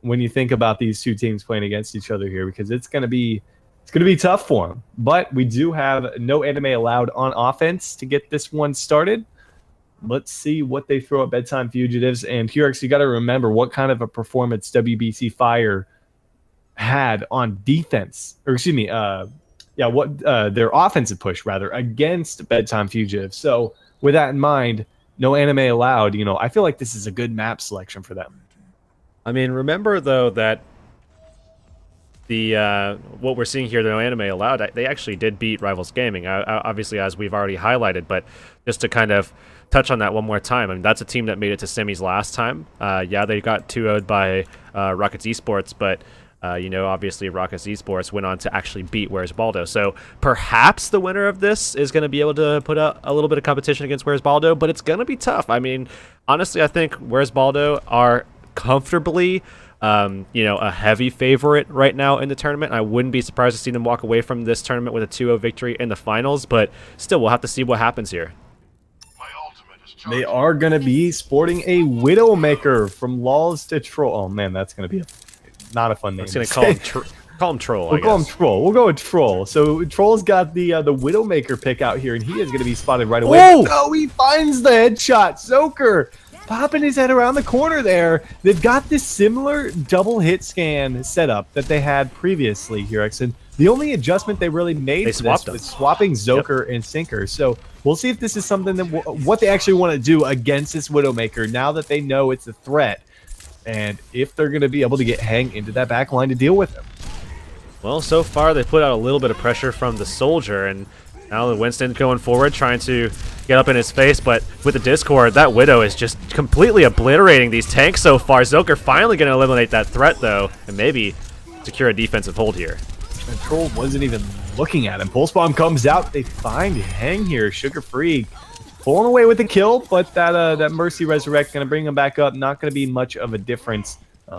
when you think about these two teams playing against each other here, because it's gonna be tough for them. But we do have no anime allowed on offense to get this one started. Let's see what they throw at Bedtime Fugitives. And Hurix, you got to remember what kind of a performance WBC Fire had on defense, or excuse me, what their offensive push rather against Bedtime Fugitives. So with that in mind, no anime allowed. I feel like this is a good map selection for them. I mean, remember though that the what we're seeing here, the no anime allowed, they actually did beat Rivals Gaming, obviously, as we've already highlighted. But just to kind of touch on that one more time, I mean, that's a team that made it to semis last time. Yeah, they got 2-0'd by Rockets Esports, but obviously Rockets Esports went on to actually beat Where's Baldo. So perhaps the winner of this is going to be able to put up a little bit of competition against Where's Baldo, but it's going to be tough. I mean, honestly, I think Where's Baldo are comfortably a heavy favorite right now in the tournament. I wouldn't be surprised to see them walk away from this tournament with a 2-0 victory in the finals, but still, we'll have to see what happens here. They are going to be sporting a Widowmaker from Laws to Troll. Oh, man, that's going to be not a fun name. I'm going to call him Troll, We'll call him Troll. We'll go with Troll. So Troll's got the Widowmaker pick out here, and he is going to be spotted right away. Oh, he finds the headshot. Zoker popping his head around the corner there. They've got this similar double hit scan setup that they had previously here, and the only adjustment they really made was swapping Zoker and Sinker. So we'll see if this is something that what they actually want to do against this Widowmaker now that they know it's a threat, and if they're going to be able to get Hang into that back line to deal with him. Well, so far they put out a little bit of pressure from the Soldier, and now the Winston going forward, trying to get up in his face, but with the Discord, that Widow is just completely obliterating these tanks so far. Zoker finally going to eliminate that threat, though, and maybe secure a defensive hold here. And Troll wasn't even looking at him. Pulse Bomb comes out. They find Hang here. Sugar Free pulling away with the kill, but that Mercy Resurrect going to bring him back up. Not going to be much of a difference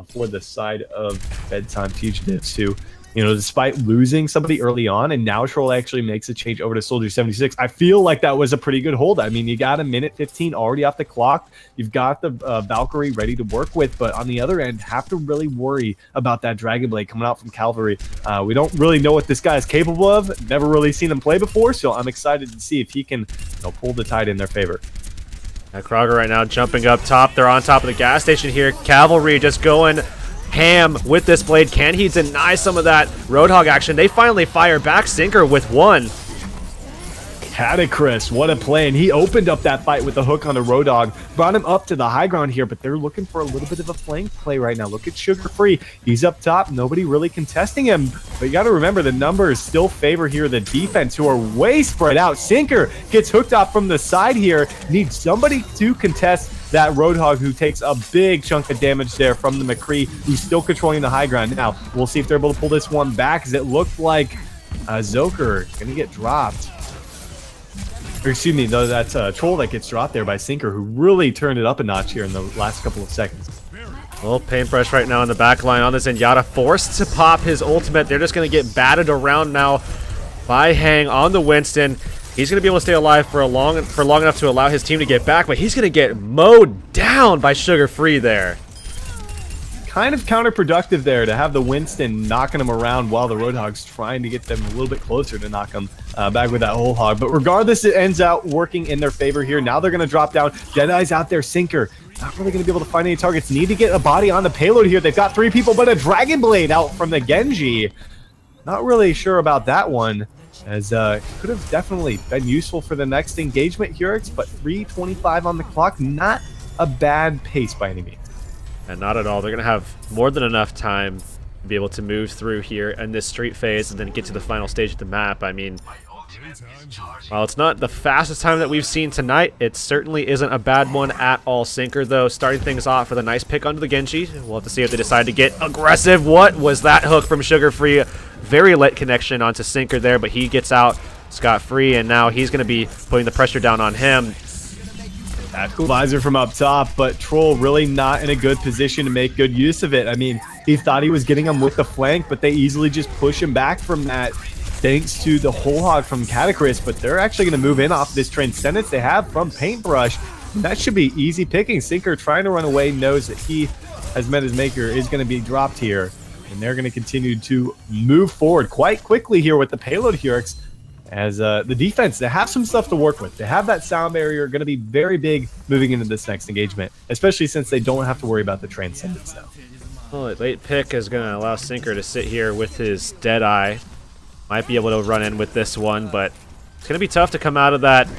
for the side of Bedtime Fugitives, who, despite losing somebody early on, and now Troll actually makes a change over to Soldier 76. I feel like that was a pretty good hold. I mean, you got a minute 15 already off the clock. You've got the Valkyrie ready to work with, but on the other end, have to really worry about that Dragon Blade coming out from Calvary. We don't really know what this guy is capable of. Never really seen him play before, so I'm excited to see if he can pull the tide in their favor. Now Krogger right now jumping up top. They're on top of the gas station here. Cavalry just going ham with this blade. Can he deny some of that Roadhog action? They finally fire back. Sinker with one. Catacris, what a play. And he opened up that fight with the hook on the Roadhog. Brought him up to the high ground here, but they're looking for a little bit of a flank play right now. Look at Sugar Free. He's up top. Nobody really contesting him. But you got to remember, the numbers still favor here the defense, who are way spread out. Sinker gets hooked off from the side here. Needs somebody to contest that Roadhog, who takes a big chunk of damage there from the McCree, who's still controlling the high ground. Now, we'll see if they're able to pull this one back, as it looked like Zoker going to get dropped. Or excuse me, though, that's a Troll that gets dropped there by Sinker, who really turned it up a notch here in the last couple of seconds. Well, Paintbrush right now in the back line on this Zenyatta, forced to pop his ultimate. They're just going to get batted around now by Hang on the Winston. He's going to be able to stay alive for long enough to allow his team to get back, but he's going to get mowed down by Sugar Free there. Kind of counterproductive there to have the Winston knocking him around while the Roadhog's trying to get them a little bit closer to knock him back with that whole hog. But regardless, it ends out working in their favor here. Now they're going to drop down. Jedi's out there. Sinker not really going to be able to find any targets. Need to get a body on the payload here. They've got 3 people, but a Dragon Blade out from the Genji. Not really sure about that one, as could have definitely been useful for the next engagement here. But 3:25 on the clock, not a bad pace by any means. And not at all. They're going to have more than enough time to be able to move through here in this street phase and then get to the final stage of the map. I mean, while it's not the fastest time that we've seen tonight, it certainly isn't a bad one at all. Sinker, though, starting things off with a nice pick onto the Genji. We'll have to see if they decide to get aggressive. What was that hook from Sugar Free? Very late connection onto Sinker there, but he gets out scot-free, and now he's going to be putting the pressure down on him. Tactical visor from up top, but Troll really not in a good position to make good use of it. I mean, he thought he was getting him with the flank, but they easily just push him back from that thanks to the whole hog from Catacris. But they're actually going to move in off this Transcendence they have from Paintbrush. And that should be easy picking. Sinker trying to run away, knows that he has met his maker is going to be dropped here. And they're going to continue to move forward quite quickly here with the payload Hurix. As the defense, they have some stuff to work with. They have that sound barrier, going to be very big moving into this next engagement, especially since they don't have to worry about the Transcendence now. Well, a late pick is going to allow Sinker to sit here with his Deadeye. Might be able to run in with this one, but it's going to be tough to come out of that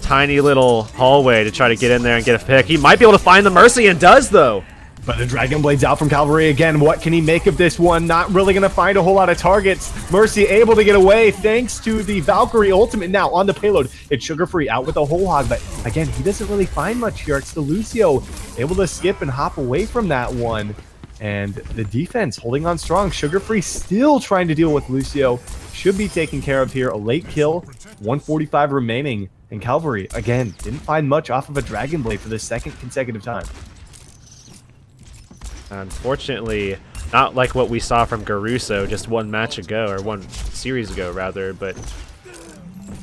tiny little hallway to try to get in there and get a pick. He might be able to find the Mercy and does, though. But the Dragon Blade's out from Cavalry again. What can he make of this one? Not really going to find a whole lot of targets. Mercy able to get away thanks to the Valkyrie ultimate now on the payload. It's Sugar Free out with a whole hog, but again, he doesn't really find much here. It's the Lucio able to skip and hop away from that one. And the defense holding on strong. Sugar Free still trying to deal with Lucio. Should be taken care of here. A late kill, 145 remaining. And Cavalry, again, didn't find much off of a Dragon Blade for the second consecutive time. Unfortunately, not like what we saw from Garuso just one match ago, or one series ago rather, but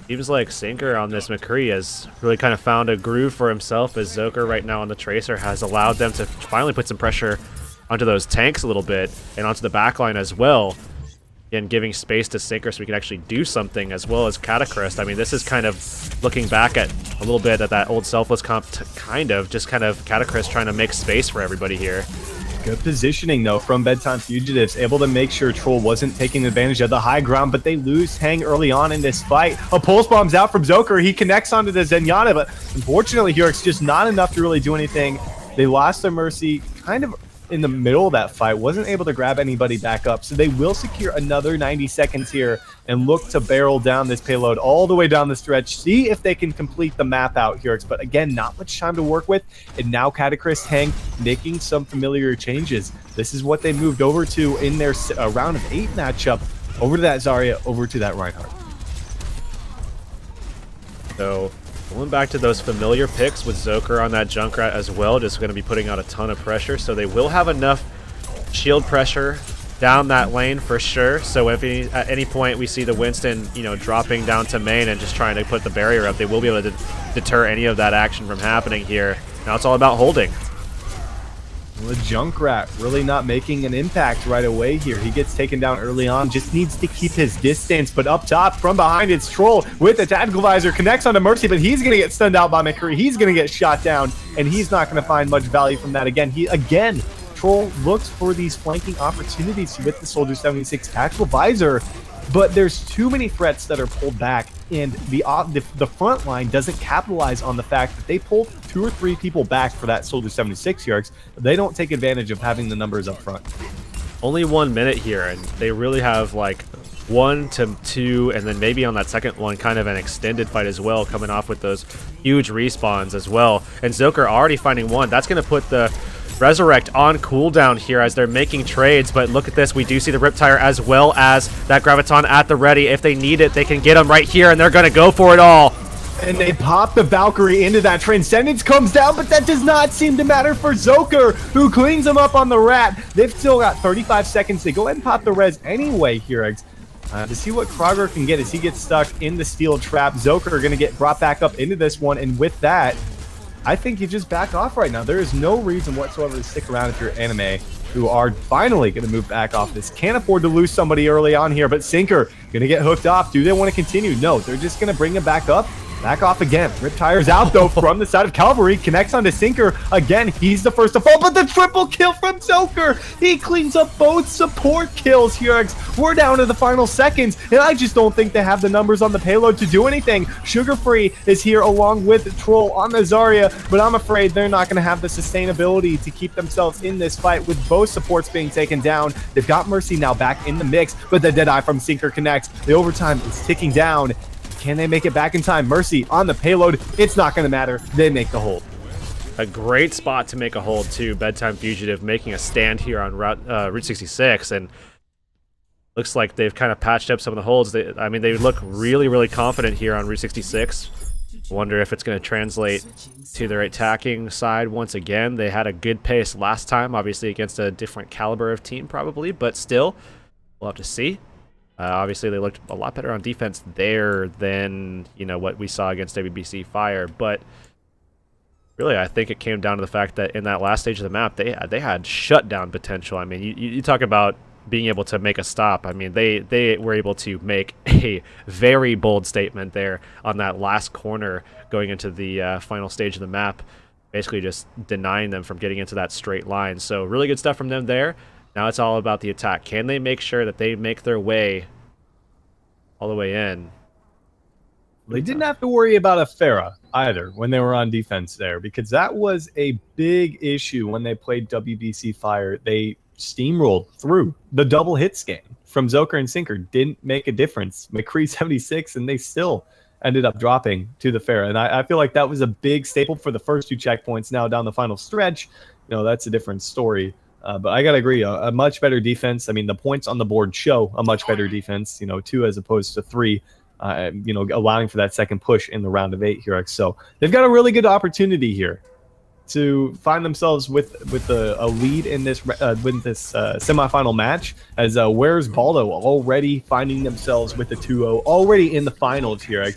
seems like Sinker on this McCree has really kind of found a groove for himself, as Zoker right now on the Tracer has allowed them to finally put some pressure onto those tanks a little bit, and onto the backline as well, and giving space to Sinker so we can actually do something, as well as Catacrysp. I mean, this is kind of looking back at a little bit at that old Selfless comp, just kind of Catacrysp trying to make space for everybody here. Good positioning, though, from Bedtime Fugitives. Able to make sure Troll wasn't taking advantage of the high ground, but they lose Hang early on in this fight. A Pulse Bomb's out from Zoker. He connects onto the Zenyatta, but unfortunately, Hurix just not enough to really do anything. They lost their Mercy kind of in the middle of that fight. Wasn't able to grab anybody back up, so they will secure another 90 seconds here and look to barrel down this payload all the way down the stretch. See if they can complete the map out, Hurix. But again, not much time to work with. And now Catacrysp Hang making some familiar changes. This is what they moved over to in their round of 8 matchup. Over to that Zarya, over to that Reinhardt. So going back to those familiar picks with Zoker on that Junkrat as well, just going to be putting out a ton of pressure. So they will have enough shield pressure down that lane for sure. So if at any point we see the Winston, dropping down to main and just trying to put the barrier up, they will be able to deter any of that action from happening here. Now it's all about holding. The Junkrat really not making an impact right away here. He gets taken down early on, just needs to keep his distance. But up top, from behind, it's Troll with the Tactical Visor, connects onto Mercy, but he's going to get stunned out by McCree. He's going to get shot down, and he's not going to find much value from that. Again, Troll looks for these flanking opportunities with the Soldier 76 Tactical Visor, but there's too many threats that are pulled back, and the front line doesn't capitalize on the fact that they pull 2 or 3 people back for that Soldier 76 Yards. They don't take advantage of having the numbers up front. Only 1 minute here, and they really have like 1 to 2, and then maybe on that second one kind of an extended fight as well, coming off with those huge respawns as well. And Zoker already finding one. That's going to put the Resurrect on cooldown here as they're making trades, but look at this. We do see the Riptire as well as that Graviton at the ready. If they need it, they can get them right here, and they're going to go for it all. And they pop the Valkyrie into that. Transcendence comes down, but that does not seem to matter for Zoker, who cleans them up on the Rat. They've still got 35 seconds to go ahead and pop the res anyway here, to see what Kroger can get as he gets stuck in the steel trap. Zoker are going to get brought back up into this one, and with that, I think you just back off right now. There is no reason whatsoever to stick around if you're Anime, who are finally going to move back off this. Can't afford to lose somebody early on here, but Sinker going to get hooked off. Do they want to continue? No, they're just going to bring him back up. Back off again. Riptire's out, though, from the side of Cavalry. Connects onto Sinker. Again, he's the first to fall, but the triple kill from Zoker. He cleans up both support kills here. We're down to the final seconds, and I just don't think they have the numbers on the payload to do anything. Sugar Free is here along with Troll on the Zarya, but I'm afraid they're not going to have the sustainability to keep themselves in this fight with both supports being taken down. They've got Mercy now back in the mix, but the Deadeye from Sinker connects. The overtime is ticking down. Can they make it back in time? Mercy on the payload. It's not going to matter. They make the hold. A great spot to make a hold, too. Bedtime Fugitive making a stand here on Route 66, and looks like they've kind of patched up some of the holds. They look really, really confident here on Route 66. Wonder if it's going to translate to their attacking side once again. They had a good pace last time, obviously against a different caliber of team probably, but still, we'll have to see. Obviously, they looked a lot better on defense there than what we saw against WBC Fire. But Really, I think it came down to the fact that in that last stage of the map, they had shutdown potential. I mean, you talk about being able to make a stop. I mean, they were able to make a very bold statement there on that last corner going into the final stage of the map, basically just denying them from getting into that straight line. So really good stuff from them there. Now it's all about the attack. Can they make sure that they make their way all the way in? They didn't have to worry about a Pharah either when they were on defense there, because that was a big issue when they played WBC Fire. They steamrolled through the double hit scan from Zoker and Sinker. Didn't make a difference. McCree 76, and they still ended up dropping to the Pharah. And I feel like that was a big staple for the first 2 checkpoints. Now down the final stretch, that's a different story. But I got to agree, a much better defense. I mean, the points on the board show a much better defense, 2 as opposed to 3. Allowing for that second push in the round of 8 here. So they've got a really good opportunity here to find themselves with a lead in this semifinal match. As Where's Baldo already finding themselves with a 2-0 already in the finals here,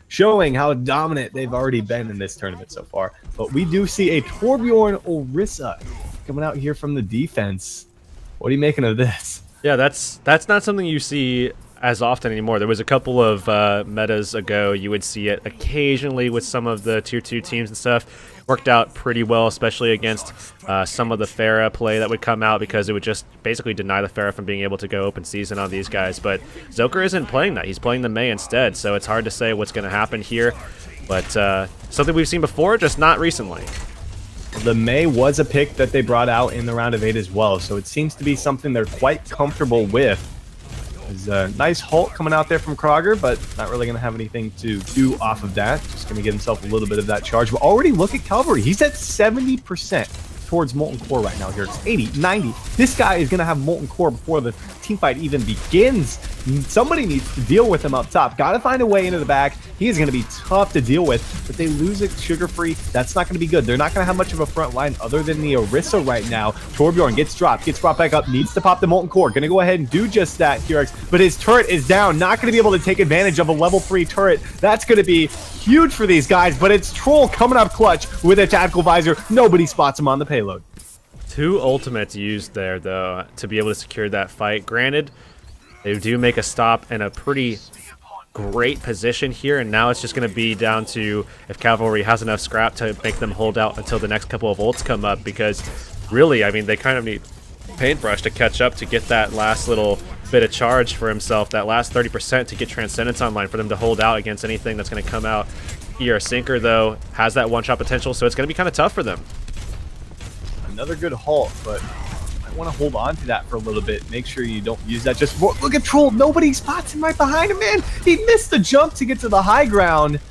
showing how dominant they've already been in this tournament so far. But we do see a Torbjorn Orisa coming out here from the defense. What are you making of this? Yeah, that's not something you see as often anymore. There was a couple of metas ago, you would see it occasionally with some of the tier 2 teams and stuff. Worked out pretty well, especially against some of the Pharah play that would come out, because it would just basically deny the Pharah from being able to go open season on these guys. But Zoker isn't playing that. He's playing the Mei instead, so it's hard to say what's going to happen here. But something we've seen before, just not recently. The Mei was a pick that they brought out in the round of 8 as well, so it seems to be something they're quite comfortable with. There's a nice Hulk coming out there from Kroger, but not really going to have anything to do off of that. Just going to get himself a little bit of that charge. But already look at Calvary. He's at 70% towards Molten Core right now here. It's 80, 90. This guy is going to have Molten Core before the team fight even begins. Somebody needs to deal with him up top. Got to find a way into the back. He is going to be tough to deal with, but they lose it Sugar Free. That's not going to be good. They're not going to have much of a front line other than the Orisa right now. Torbjorn gets brought back up, needs to pop the Molten Core. Going to go ahead and do just that here, but his turret is down. Not going to be able to take advantage of a level 3 turret. That's going to be huge for these guys, but it's Troll coming up clutch with a tactical visor. Nobody spots him on the payload. 2 ultimates used there, though, to be able to secure that fight. Granted, they do make a stop in a pretty great position here, and now it's just going to be down to if Cavalry has enough scrap to make them hold out until the next couple of ults come up, because really, I mean, they kind of need Paintbrush to catch up to get that last little bit of charge for himself, that last 30% to get Transcendence online for them to hold out against anything that's going to come out here. Sinker, though, has that one-shot potential, so it's going to be kind of tough for them. Another good halt, but I want to hold on to that for a little bit. Make sure you don't use that. Just look at Troll. Nobody spots him right behind him, man. He missed the jump to get to the high ground,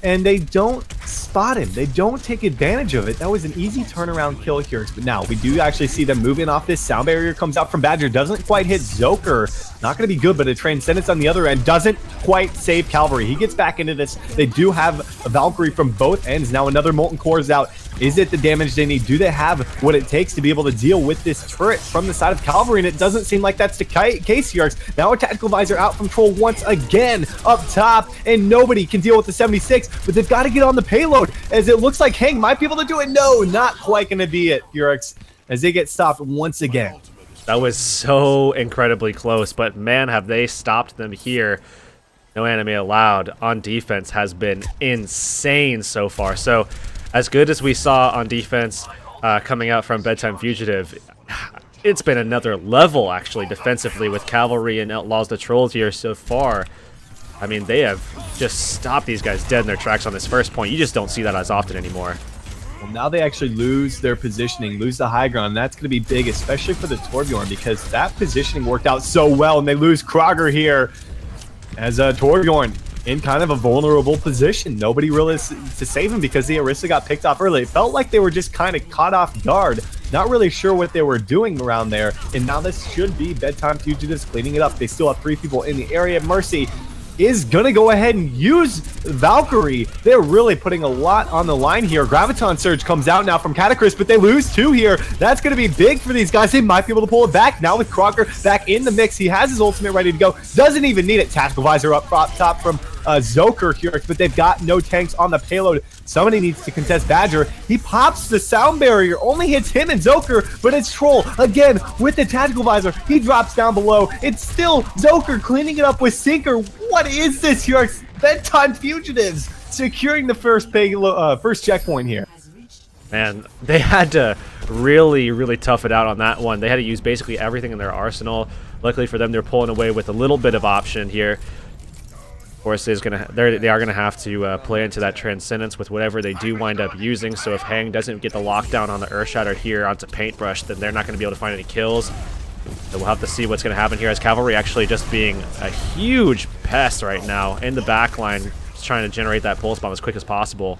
and they don't spot him. They don't take advantage of it. That was an easy turnaround kill here. But now we do actually see them moving off this. Sound barrier comes out from Badger. Doesn't quite hit Zoker. Not going to be good, but a Transcendence on the other end doesn't quite save Calvary. He gets back into this. They do have a Valkyrie from both ends. Now another Molten Core is out. Is it the damage they need? Do they have what it takes to be able to deal with this turret from the side of Calvary? And it doesn't seem like that's the case here. Now a tactical visor out from Troll once again up top, and nobody can deal with the 76, but they've got to get on the payload, as it looks like Hang might be able to do it. No, not quite going to be it, Urix, as they get stopped once again. That was so incredibly close, but man, have they stopped them here. No anime allowed on defense has been insane so far. So as good as we saw on defense coming out from Bedtime Fugitive, it's been another level actually defensively with Cavalry and Outlaws the Trolls here so far. I mean, they have just stopped these guys dead in their tracks on this first point. You just don't see that as often anymore. Well, now they actually lose their positioning, lose the high ground. That's going to be big, especially for the Torbjorn, because that positioning worked out so well, and they lose Kroger here as Torbjorn in kind of a vulnerable position. Nobody really to save him because the Orisa got picked off early. It felt like they were just kind of caught off guard, not really sure what they were doing around there. And now this should be Bedtime Fugitives cleaning it up. They still have 3 people in the area. Mercy is gonna go ahead and use Valkyrie. They're really putting a lot on the line here. Graviton Surge comes out now from Cataclysm, but they lose 2 here. That's gonna be big for these guys. They might be able to pull it back now with Crocker back in the mix. He has his ultimate ready to go. Doesn't even need it. Tactical visor up top from Zoker here, but they've got no tanks on the payload. Somebody needs to contest Badger. He pops the sound barrier, only hits him and Zoker, but it's Troll again with the tactical visor. He drops down below. It's still Zoker cleaning it up with Sinker. What is this here? Bedtime Fugitives securing the first checkpoint here. Man, they had to really tough it out on that one. They had to use basically everything in their arsenal. Luckily for them, they're pulling away with a little bit of option here. Of course, they are gonna have to play into that Transcendence with whatever they do wind up using. So if Hang doesn't get the lockdown on the Earthshatter here onto Paintbrush, then they're not gonna be able to find any kills. So we'll have to see what's gonna happen here, as Cavalry actually just being a huge pest right now in the backline, just trying to generate that pulse bomb as quick as possible.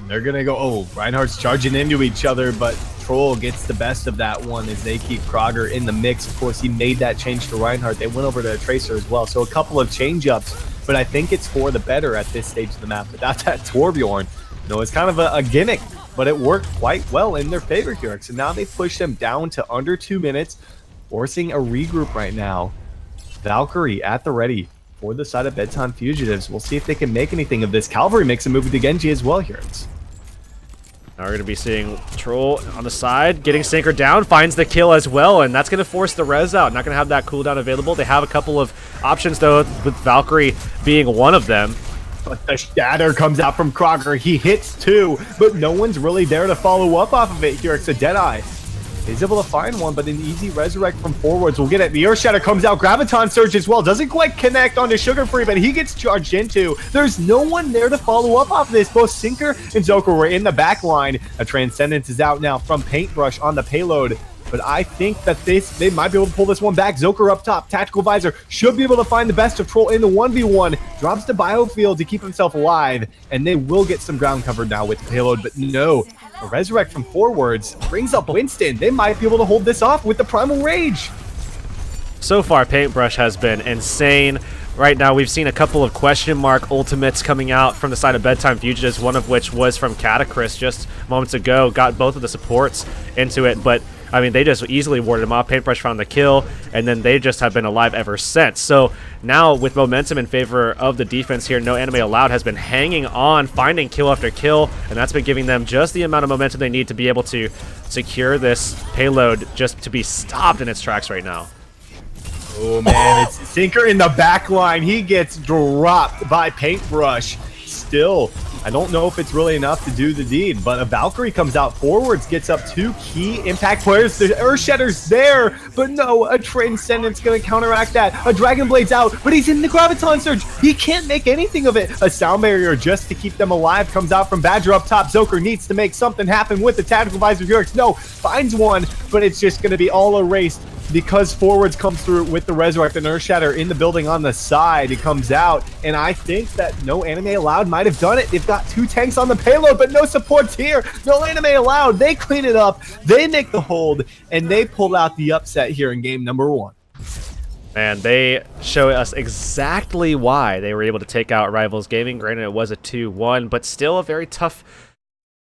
They're gonna go, oh, Reinhardt's charging into each other, but Troll gets the best of that one as they keep Krogger in the mix. Of course, he made that change to Reinhardt. They went over to Tracer as well, so a couple of change-ups, but I think it's for the better at this stage of the map. Without that Torbjorn, you know, it's kind of a gimmick, but it worked quite well in their favor here. So now they push them down to under 2 minutes, forcing a regroup right now. Valkyrie at the ready for the side of Bedtime Fugitives. We'll see if they can make anything of this. Cavalry makes a move with the Genji as well here. Now we're going to be seeing Troll on the side, getting Sinker down, finds the kill as well, and that's going to force the res out. Not going to have that cooldown available. They have a couple of options, though, with Valkyrie being one of them. But the shatter comes out from Krogger. He hits two, but no one's really there to follow up off of it here. It's a Deadeye. He's able to find one, but an easy resurrect from forwards. We'll get it. The Earthshatter comes out. Graviton Surge as well. Doesn't quite connect onto Sugar Free, but he gets charged into. There's no one there to follow up off this. Both Sinker and Zoker were in the back line. A Transcendence is out now from Paintbrush on the payload. But I think that they might be able to pull this one back. Zoker up top. Tactical Visor should be able to find the best of Troll in the 1v1. Drops to Biofield to keep himself alive. And they will get some ground cover now with the payload. But no. A resurrect from forwards brings up Winston. They might be able to hold this off with the Primal Rage. So far, Paintbrush has been insane. Right now, we've seen a couple of question mark ultimates coming out from the side of Bedtime Fugitives, one of which was from Catacris just moments ago. Got both of the supports into it, but I mean, they just easily warded him off. Paintbrush found the kill, and then they just have been alive ever since. So now, with momentum in favor of the defense here, No Anime Allowed has been hanging on, finding kill after kill, and that's been giving them just the amount of momentum they need to be able to secure this payload just to be stopped in its tracks right now. Oh, man, it's Sinker in the back line. He gets dropped by Paintbrush. Still, I don't know if it's really enough to do the deed, but a Valkyrie comes out forwards, gets up two key impact players. The Earthshatter's there, but no, a Transcendence going to counteract that. A Dragon Blade's out, but he's in the Graviton Surge. He can't make anything of it. A Sound Barrier just to keep them alive comes out from Badger up top. Zoker needs to make something happen with the Tactical Visor. Yurix, no, finds one, but it's just going to be all erased. Because forwards comes through with the Resurrect and Earthshatter in the building on the side. It comes out, and I think that No Anime Allowed might have done it. They've got two tanks on the payload, but no supports here. No Anime Allowed. They clean it up. They make the hold, and they pull out the upset here in game number 1. And they show us exactly why they were able to take out Rivals Gaming. Granted, it was a 2-1, but still a very tough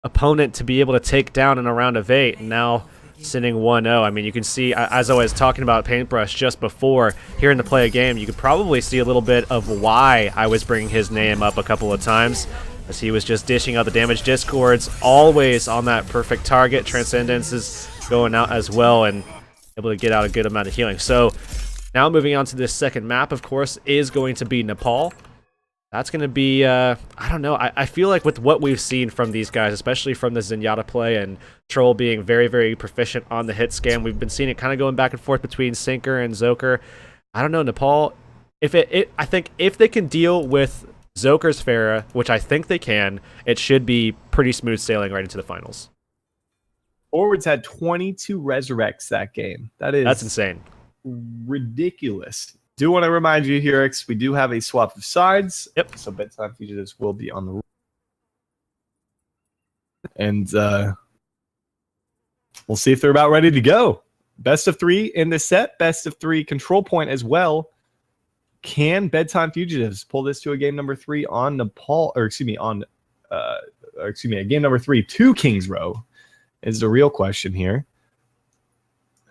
opponent to be able to take down in a round of 8. And now sitting 1-0. I mean, you can see, as I was talking about Paintbrush just before, here in the play a game, you could probably see a little bit of why I was bringing his name up a couple of times, as he was just dishing out the damage discords, always on that perfect target. Transcendence is going out as well, and able to get out a good amount of healing. So now moving on to this second map, of course, is going to be Nepal. That's going to be, I don't know, I feel like with what we've seen from these guys, especially from the Zenyatta play and Troll being very proficient on the hit scan, we've been seeing it kind of going back and forth between Sinker and Zoker. I don't know, Nepal, I think if they can deal with Zoker's Pharah, which I think they can, it should be pretty smooth sailing right into the finals. Forwards had 22 resurrects that game. That's insane. Ridiculous. Do want to remind you here, we do have a swap of sides. Yep. So Bedtime Fugitives will be on the and we'll see if they're about ready to go. Best of 3 in this set, best of 3 control point as well. Can Bedtime Fugitives pull this to a game number 3 on Nepal, or excuse me, a game number 3 to Kings Row is the real question here.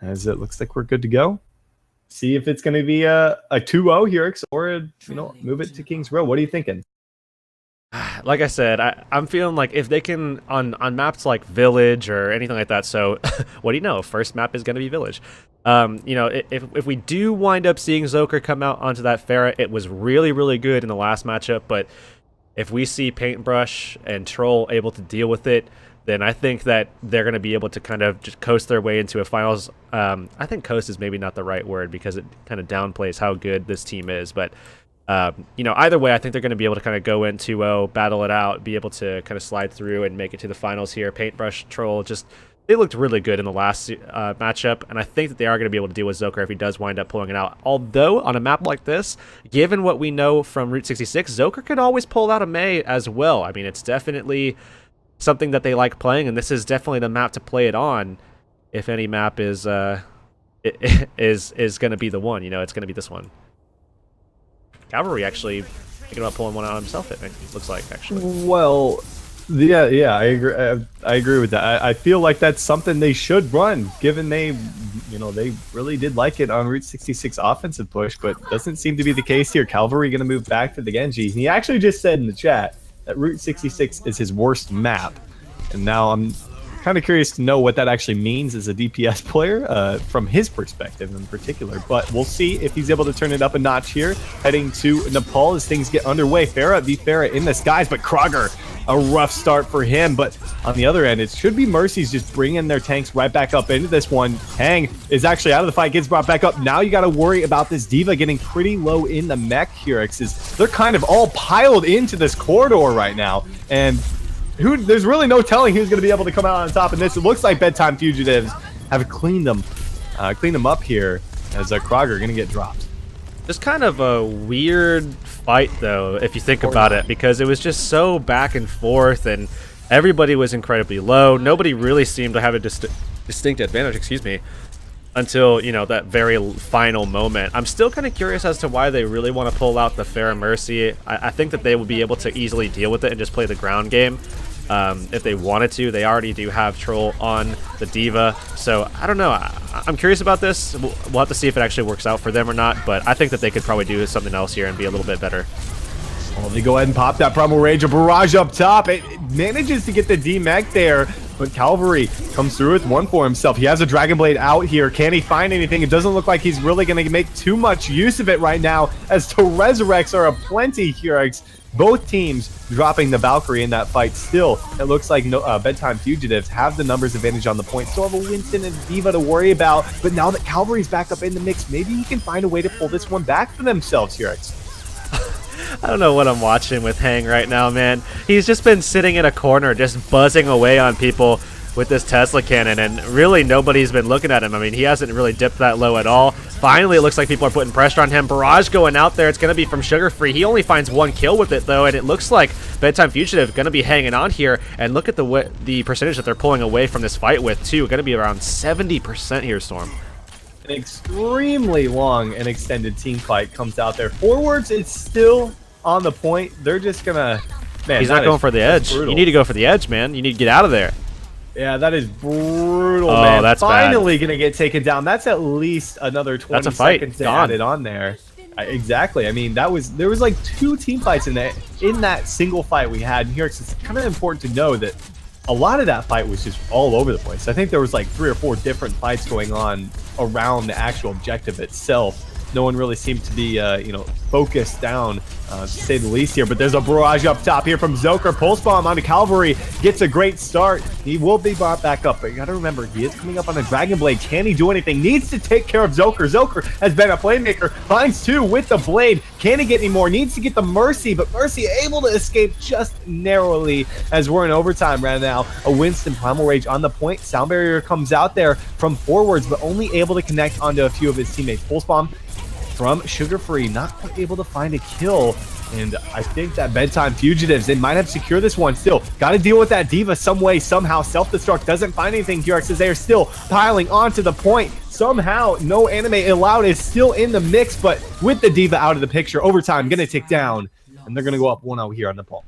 As it looks like we're good to go. see if it's going to be a 2-0 here, or move it to Kings Row. What are you thinking? Like I said, I'm feeling like if they can on maps like Village or anything like that. So what do you know? First map is going to be Village. If we do wind up seeing Zoker come out onto that Pharah, it was really, really good in the last matchup. But if we see Paintbrush and Troll able to deal with it, then I think that they're going to be able to kind of just coast their way into a finals. I think coast is maybe not the right word because it kind of downplays how good this team is. But, either way, I think they're going to be able to kind of go in 2-0, battle it out, be able to kind of slide through and make it to the finals here. Paintbrush, Troll, they looked really good in the last matchup, and I think that they are going to be able to deal with Zoker if he does wind up pulling it out. Although, on a map like this, given what we know from Route 66, Zoker could always pull out a Mei as well. I mean, it's definitely something that they like playing, and this is definitely the map to play it on. If any map is going to be the one, it's going to be this one. Cavalry actually thinking about pulling one out himself. It looks like actually. Well, yeah, I agree. I agree with that. I feel like that's something they should run, given they really did like it on Route 66 offensive push, but doesn't seem to be the case here. Cavalry going to move back to the Genji. He actually just said in the chat that Route 66 is his worst map, and now I'm kind of curious to know what that actually means as a DPS player from his perspective in particular. But we'll see if he's able to turn it up a notch here, heading to Nepal as things get underway. Pharah v Pharah in the skies, but Krogger, a rough start for him. But on the other end, it should be Mercy's just bringing their tanks right back up into this one. Hang is actually out of the fight, gets brought back up. Now you got to worry about this D.Va getting pretty low in the mech here, because they're kind of all piled into this corridor right now. And there's really no telling who's going to be able to come out on top in this. It looks like Bedtime Fugitives have cleaned them up here, as Krogger going to get dropped. Just kind of a weird fight, though, if you think about it, because it was just so back and forth, and everybody was incredibly low. Nobody really seemed to have a distinct advantage, until, that very final moment. I'm still kind of curious as to why they really want to pull out the Pharah Mercy. I think that they will be able to easily deal with it and just play the ground game. If they wanted to. They already do have Troll on the D.Va, so I don't know. I'm curious about this. We'll have to see if it actually works out for them or not, but I think that they could probably do something else here and be a little bit better. Well, they go ahead and pop that Primal Rage, a barrage up top. It manages to get the D-Mech there, but Cavalry comes through with one for himself. He has a Dragon Blade out here. Can he find anything? It doesn't look like he's really going to make too much use of it right now, as the Resurrects are aplenty here. Both teams dropping the Valkyrie in that fight. Still, it looks like Bedtime Fugitives have the numbers advantage on the point. Still have a Winston and D.Va to worry about, but now that Cavalry's back up in the mix, maybe he can find a way to pull this one back for themselves here. I don't know what I'm watching with Hang right now, man. He's just been sitting in a corner just buzzing away on people with this Tesla cannon, and really nobody's been looking at him. I mean, he hasn't really dipped that low at all. Finally, it looks like people are putting pressure on him. Barrage going out there. It's going to be from Sugar Free. He only finds one kill with it, though, and it looks like Bedtime Fugitive going to be hanging on here. And look at the percentage that they're pulling away from this fight with, too. Going to be around 70% here, Storm. An extremely long and extended team fight comes out there. Forwards, it's still on the point. They're just going to... Man, he's not going for the edge. You need to go for the edge, man. You need to get out of there. Yeah, that is brutal, man. That's finally going to get taken down. That's at least another 20 seconds to add it on there. Exactly. I mean, there was like 2 team fights in that single fight we had. And here, it's kind of important to know that a lot of that fight was just all over the place. I think there was like 3 or 4 different fights going on around the actual objective itself. No one really seemed to be, focused down, to say the least here. But there's a barrage up top here from Zoker. Pulse Bomb onto Cavalry. Gets a great start. He will be brought back up. But you got to remember, he is coming up on a Dragon Blade. Can he do anything? Needs to take care of Zoker. Zoker has been a playmaker. Finds 2 with the Blade. Can he get any more? Needs to get the Mercy. But Mercy able to escape just narrowly as we're in overtime right now. A Winston Primal Rage on the point. Sound Barrier comes out there from forwards, but only able to connect onto a few of his teammates. Pulse Bomb from Sugar Free, not quite able to find a kill. And I think that Bedtime Fugitives, they might have secured this one. Still, got to deal with that D.Va some way, somehow. Self-destruct doesn't find anything here, because they are still piling onto the point. Somehow, no anime allowed is still in the mix, but with the D.Va out of the picture, overtime going to tick down, and they're going to go up 1-0 here on the pulp.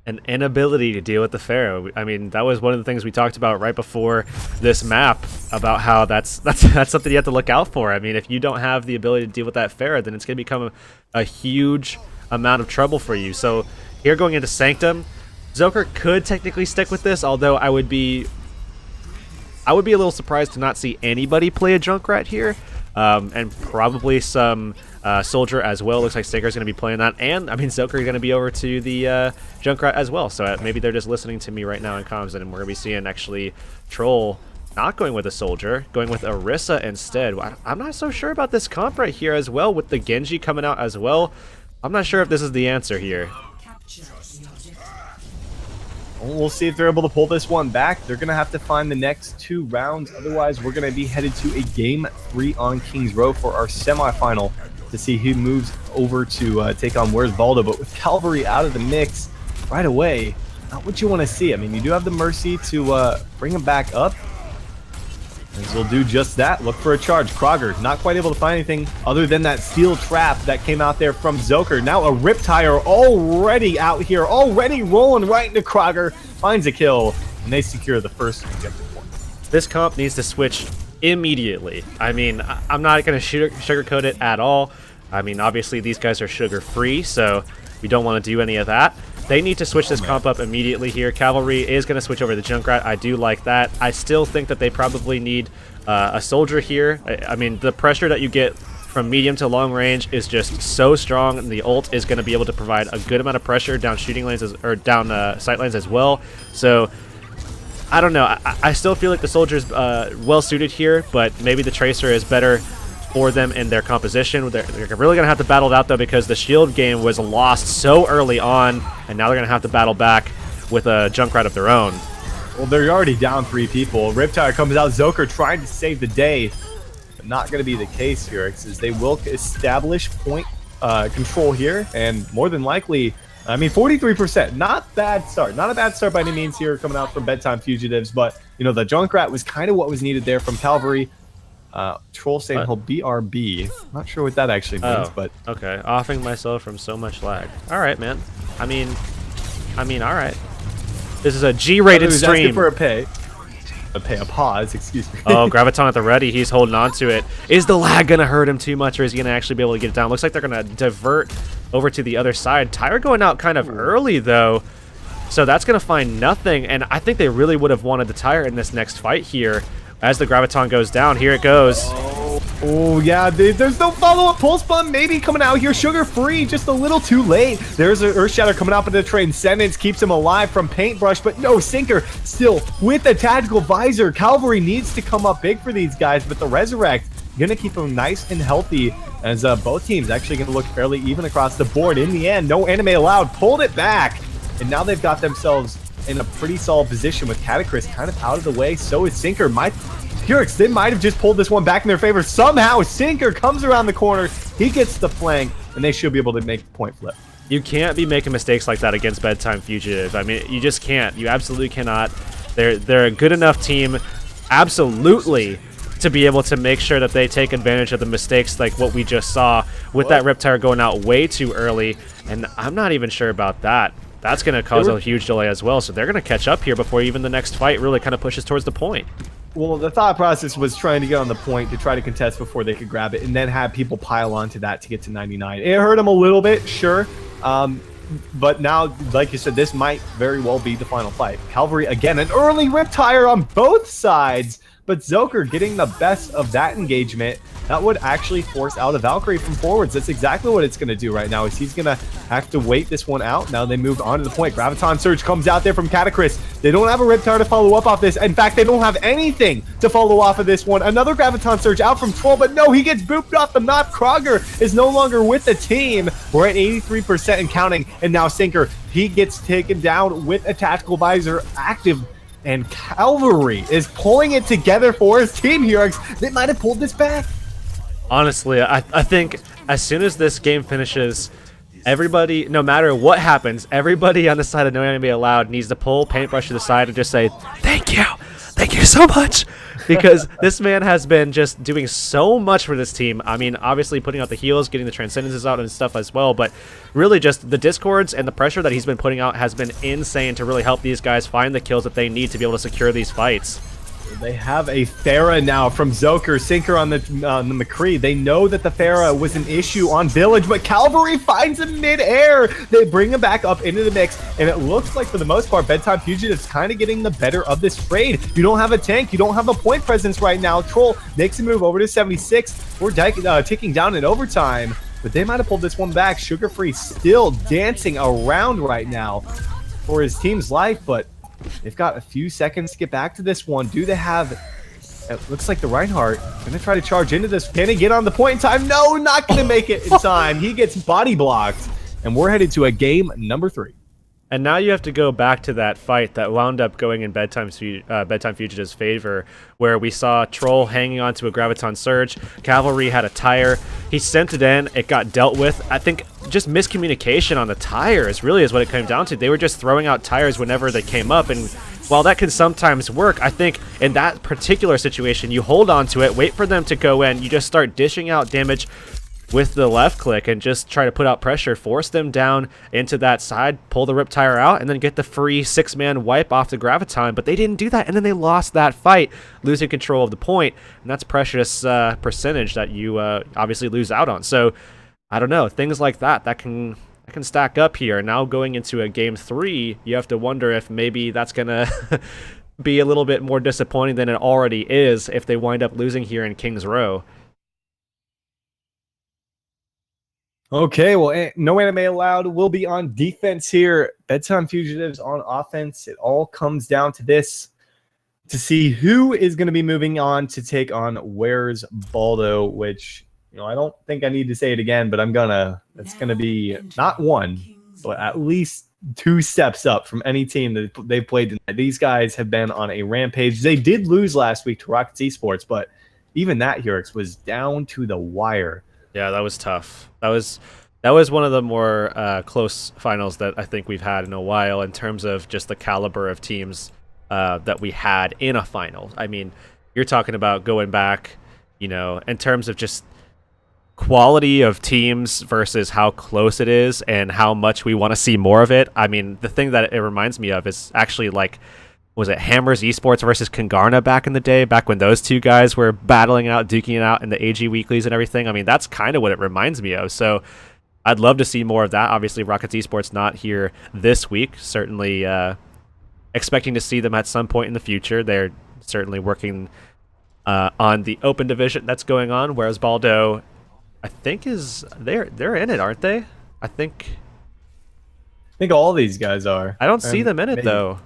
an inability to deal with the Pharaoh. I mean, that was one of the things we talked about right before this map, about how that's something you have to look out for. I mean, if you don't have the ability to deal with that Pharaoh, then it's going to become a huge amount of trouble for you. So here going into Sanctum, Zoker could technically stick with this, although I would be a little surprised to not see anybody play a Junkrat here, and probably some Soldier as well. Looks like Stinker's going to be playing that, and I mean Zoker is going to be over to the Junkrat as well. So maybe they're just listening to me right now in comms, and we're going to be seeing actually Troll not going with a Soldier, going with Orisa instead. I'm not so sure about this comp right here as well, with the Genji coming out as well. I'm not sure if this is the answer here. We'll see if they're able to pull this one back. They're going to have to find the next 2 rounds. Otherwise, we're going to be headed to a Game 3 on Kings Row for our semifinal to see who moves over to take on Where's Baldo. But with Calvary out of the mix right away, not what you want to see. I mean, you do have the Mercy to bring him back up. As we'll do just that. Look for a charge. Krogger not quite able to find anything other than that steel trap that came out there from Zoker. Now a Riptire already out here, already rolling right into Krogger. Finds a kill, and they secure the first objective point. This comp needs to switch immediately. I mean, I'm not going to sugarcoat it at all. I mean, obviously these guys are sugar-free, so we don't want to do any of that. They need to switch this comp up immediately here. Cavalry is going to switch over to Junkrat. I do like that. I still think that they probably need a Soldier here. I mean, the pressure that you get from medium to long range is just so strong, and the ult is going to be able to provide a good amount of pressure down shooting lanes or down sight lines as well. So I don't know. I still feel like the Soldier's well suited here, but maybe the Tracer is better for them in their composition. They're really going to have to battle it out, though, because the shield game was lost so early on, and now they're going to have to battle back with a Junkrat of their own. Well, they're already down 3 people. Riptire comes out. Zoker trying to save the day, but not going to be the case here, as they will establish point control here, and more than likely, I mean, 43%, not bad start. Not a bad start by any means here coming out from Bedtime Fugitives, but, you know, the Junkrat was kind of what was needed there from Calvary. Troll saying he'll BRB. Not sure what that actually means, but okay. Offing myself from so much lag. All right, man. I mean, all right. This is a G-rated stream. For a pause. Excuse me. Oh, Graviton at the ready. He's holding on to it. Is the lag gonna hurt him too much, or is he gonna actually be able to get it down? Looks like they're gonna divert over to the other side. Tyre going out kind of early though, so that's gonna find nothing. And I think they really would have wanted the Tyre in this next fight here. As the Graviton goes down, here it goes. Oh yeah, there's no follow-up. Pulse Bomb maybe coming out here. Sugar-free, just a little too late. There's an Earth Shatter coming out, but the Transcendence keeps him alive from Paintbrush, but no, Sinker still with the Tactical Visor. Cavalry needs to come up big for these guys, but the Resurrect gonna keep them nice and healthy, as both teams actually gonna look fairly even across the board. In the end, no anime allowed, pulled it back, and now they've got themselves in a pretty solid position with Cataclysm kind of out of the way. So is Sinker. Purix, they might have just pulled this one back in their favor. Somehow, Sinker comes around the corner. He gets the flank, and they should be able to make the point flip. You can't be making mistakes like that against Bedtime Fugitive. I mean, you just can't. You absolutely cannot. They're a good enough team, absolutely, to be able to make sure that they take advantage of the mistakes like what we just saw with that Riptire going out way too early. And I'm not even sure about that. That's going to cause a huge delay as well. So they're going to catch up here before even the next fight really kind of pushes towards the point. Well, the thought process was trying to get on the point to try to contest before they could grab it, and then have people pile onto that to get to 99. It hurt them a little bit, sure. But now, like you said, this might very well be the final fight. Calvary, again, an early Riptire on both sides, but Zoker getting the best of that engagement. That would actually force out a Valkyrie from forwards. That's exactly what it's going to do right now, is he's going to have to wait this one out. Now they moved on to the point. Graviton Surge comes out there from Cataclysm. They don't have a Riptire to follow up off this. In fact, they don't have anything to follow off of this one. Another Graviton Surge out from Troll, but no, he gets booped off the map. Krogger is no longer with the team. We're at 83% and counting, and now Sinker, he gets taken down with a Tactical Visor active. And Calvary is pulling it together for his team here. They might have pulled this back. Honestly, I think as soon as this game finishes, everybody, no matter what happens, everybody on the side of No Anime Allowed needs to pull Paintbrush to the side and just say, thank you so much. because this man has been just doing so much for this team. I mean, obviously putting out the heals, getting the transcendences out and stuff as well, but really just the discords and the pressure that he's been putting out has been insane to really help these guys find the kills that they need to be able to secure these fights. They have a Pharah now from Zoker, Sinker on the McCree. They know that the Pharah was an issue on Village, but Cavalry finds him mid-air. They bring him back up into the mix, and it looks like for the most part, Bedtime Fugitives kind of getting the better of this trade. You don't have a tank, you don't have a point presence right now. Troll makes a move over to 76. We're ticking down in overtime, but they might have pulled this one back. Sugar Free still dancing around right now for his team's life, but they've got a few seconds to get back to this one. Do they have... It looks like the Reinhardt going to try to charge into this. Can he get on the point in time? No, not going to make it in time. He gets body blocked, and we're headed to a game number 3. And now you have to go back to that fight that wound up going in Bedtime Fugitive's favor, where we saw Troll hanging onto a Graviton Surge. Cavalry had a tire. He sent it in. It got dealt with. I think just miscommunication on the tires really is what it came down to. They were just throwing out tires whenever they came up, and while that can sometimes work, I think in that particular situation, you hold on to it, wait for them to go in, you just start dishing out damage with the left click and just try to put out pressure, force them down into that side, pull the rip tire out, and then get the free 6-man wipe off the Graviton. But they didn't do that, and then they lost that fight, losing control of the point, and that's precious percentage that you obviously lose out on. So I don't know, things like that can stack up here. Now going into a game 3, you have to wonder if maybe that's gonna be a little bit more disappointing than it already is if they wind up losing here in King's Row. Okay, well, no anime allowed. We'll be on defense here. Bedtime Fugitives on offense. It all comes down to this, to see who is going to be moving on to take on Where's Baldo, which, I don't think I need to say it again, but it's going to be not one, but at least 2 steps up from any team that they've played tonight. These guys have been on a rampage. They did lose last week to Rockets Esports, but even that, Hurix, was down to the wire. Yeah, that was tough. That was one of the more close finals that I think we've had in a while in terms of just the caliber of teams that we had in a final. I mean, you're talking about going back, in terms of just quality of teams versus how close it is and how much we want to see more of it. I mean, the thing that it reminds me of is actually was it Hammers Esports versus Kangarna back in the day, back when those two guys were battling it out, duking it out in the AG weeklies and everything? I mean, that's kind of what it reminds me of. So I'd love to see more of that. Obviously, Rockets Esports not here this week. Certainly expecting to see them at some point in the future. They're certainly working on the open division that's going on, whereas Baldo, I think, they're in it, aren't they? I think all these guys are. I don't see them in it, though.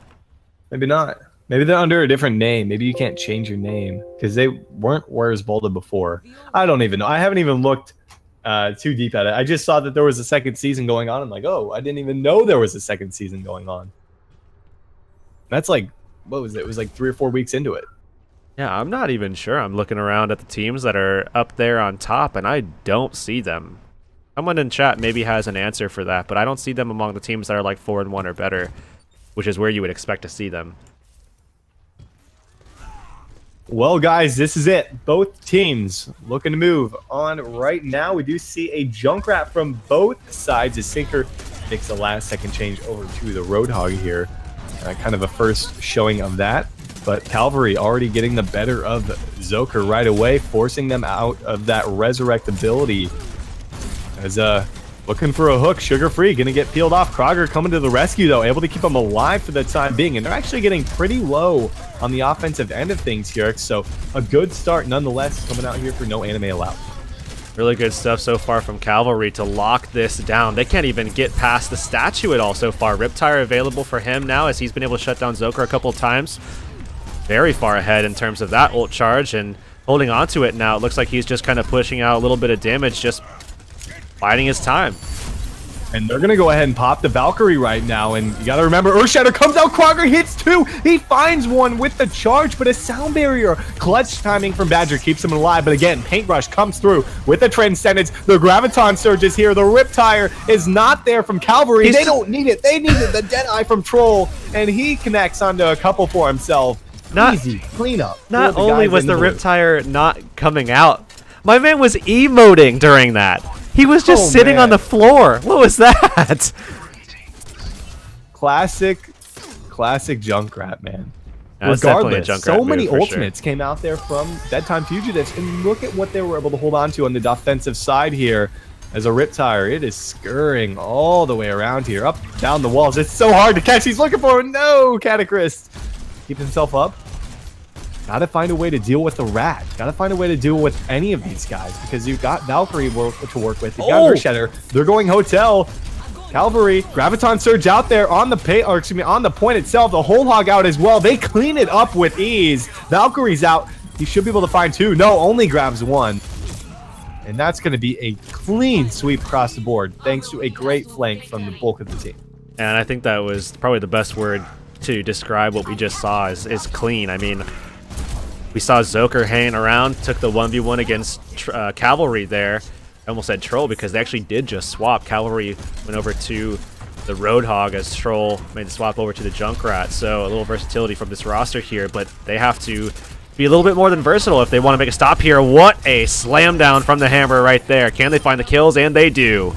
Maybe not. Maybe they're under a different name. Maybe you can't change your name because they weren't Where's Baldo before. I don't even know. I haven't even looked too deep at it. I just saw that there was a second season going on. I'm like, oh, I didn't even know there was a second season going on. That's what was it? It was 3 or 4 weeks into it. Yeah, I'm not even sure. I'm looking around at the teams that are up there on top, and I don't see them. Someone in chat maybe has an answer for that, but I don't see them among the teams that are 4-1 or better, which is where you would expect to see them. Well, guys, this is it. Both teams looking to move on right now. We do see a Junkrat from both sides. A Sinker makes the last-second change over to the Roadhog here. Kind of a first showing of that. But Cavalry already getting the better of Zoker right away, forcing them out of that Resurrect ability. As looking for a hook, Sugar Free gonna get peeled off. Krogger coming to the rescue though, able to keep him alive for the time being, and they're actually getting pretty low on the offensive end of things here. So a good start nonetheless coming out here for no anime allowed. Really good stuff so far from Cavalry to lock this down. They can't even get past the statue at all so far. Riptire available for him now as he's been able to shut down Zoker a couple of times. Very far ahead in terms of that ult charge and holding on to it now. It looks like he's just kind of pushing out a little bit of damage, just biding his time. And they're going to go ahead and pop the Valkyrie right now. And you got to remember, Earthshatter comes out. Krogger hits 2. He finds one with the charge, but a sound barrier. Clutch timing from Badger keeps him alive. But again, Paintbrush comes through with the Transcendence. The Graviton Surge is here. The Riptire is not there from Cavalry. They don't need it. They needed the Deadeye from Troll. And he connects onto a couple for himself. Easy cleanup. Not only was the Riptire not coming out, my man was emoting during that. He was just sitting on the floor. What was that? Classic Junkrat, man. Regardless, so many ultimates came out there from Bedtime Fugitives, and look at what they were able to hold on to on the defensive side here. As a Riptire, it is scurrying all the way around here, up, down the walls. It's so hard to catch. He's looking for it. No, Catachrist. Keep himself up. Gotta find a way to deal with the rat. Gotta find a way to deal with any of these guys, because you've got Valkyrie to work with. You've got Earthshatter. They're going Hotel. Cavalry, Graviton Surge out there on the on the point itself. The whole hog out as well. They clean it up with ease. Valkyrie's out. He should be able to find two. No, only grabs one. And that's going to be a clean sweep across the board, thanks to a great flank from the bulk of the team. And I think that was probably the best word to describe what we just saw is clean. I mean, we saw Zoker hanging around, took the 1v1 against Cavalry there. I almost said Troll because they actually did just swap. Cavalry went over to the Roadhog as Troll made the swap over to the Junkrat. So a little versatility from this roster here, but they have to be a little bit more than versatile if they want to make a stop here. What a slam down from the hammer right there. Can they find the kills? And they do.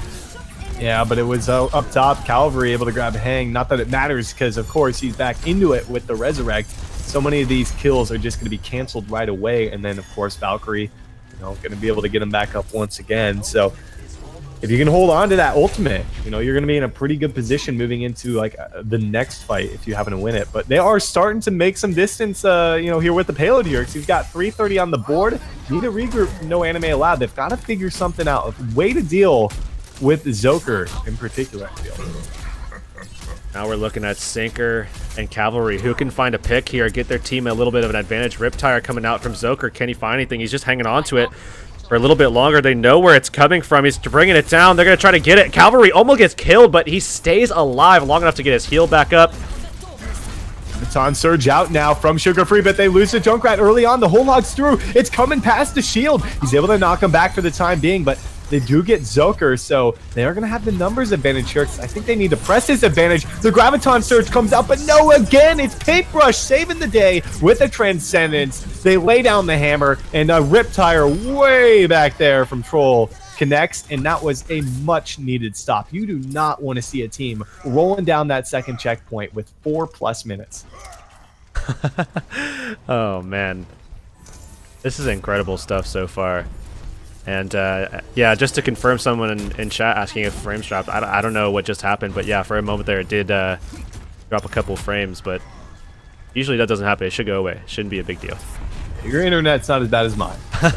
Yeah, but it was up top. Cavalry able to grab a hang. Not that it matters because, of course, he's back into it with the Resurrect. So many of these kills are just going to be canceled right away. And then, of course, Valkyrie, going to be able to get him back up once again. So if you can hold on to that ultimate, you're going to be in a pretty good position moving into like the next fight if you happen to win it. But they are starting to make some distance, here with the payload here. He's got 330 on the board. Need to regroup. No anime allowed. They've got to figure something out. A way to deal with Zoker in particular, I feel. Now we're looking at Sinker and Cavalry. Who can find a pick here, get their team a little bit of an advantage? Riptire coming out from Zoker. Can he find anything? He's just hanging on to it for a little bit longer. They know where it's coming from. He's bringing it down. They're going to try to get it. Cavalry almost gets killed, but he stays alive long enough to get his heal back up. Baton Surge out now from Sugar Free, but they lose to Junkrat early on. The whole log's through. It's coming past the shield. He's able to knock him back for the time being, but they do get Zoker, so they are going to have the numbers advantage here. I think they need to press this advantage. The Graviton Surge comes out, but no, again, it's Paintbrush saving the day with a Transcendence. They lay down the hammer, and a Riptire way back there from Troll connects, and that was a much-needed stop. You do not want to see a team rolling down that second checkpoint with 4+ minutes. Oh, man. This is incredible stuff so far. And yeah, just to confirm, someone in chat asking if frames dropped. I don't know what just happened, but yeah, for a moment there it did drop a couple frames, but usually that doesn't happen. It should go away. Shouldn't be a big deal. Your internet's not as bad as mine. So